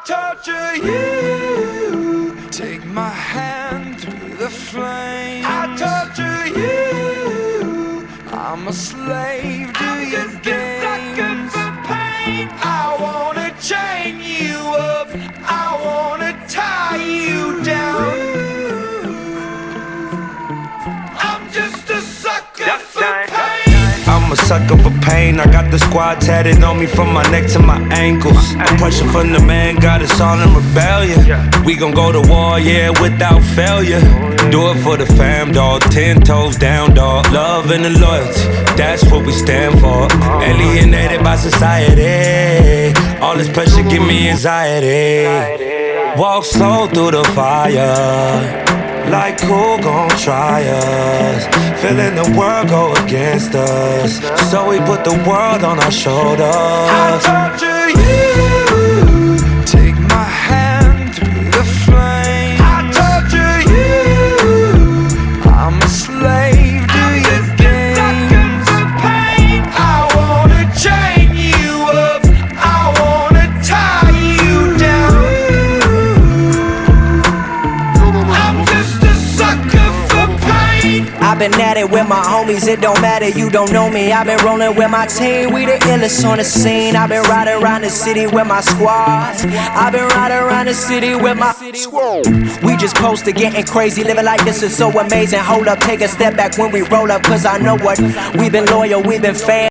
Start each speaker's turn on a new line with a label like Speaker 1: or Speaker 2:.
Speaker 1: torture you. Take my hand through the flames. I torture you. I'm a slave to your games. For pain. I wanna chain you up. I wanna tie you down. I'm just a sucker for pain.
Speaker 2: I'm a sucker for pain. I got the squad tatted on me from my neck to my ankles. The pressure from the man got us all in rebellion. We gon' go to war, yeah, without failure. Do it for the fam, dog. 10 toes down, dog. Love and the loyalty, that's what we stand for. Alienated by society. All this pressure give me anxiety. Walk slow through the fire. Like who gon' try us? Feeling the world go against us, so we put the world on our shoulders.
Speaker 1: I torture you. Take my hand through the flame. I torture you. I'm a slave to your games. For pain. I wanna chain you up. I wanna tie you down. I'm just a sucker for pain.
Speaker 3: I've been at it with my homies, it don't matter, you don't know me. I've been rolling with my team, we the illest on the scene. I've been riding around the city with my squad. I've been riding around the city with my squad. We just posted getting crazy, living like this is so amazing. Hold up, take a step back when we roll up, cause I know what. We've been loyal, we've been fans.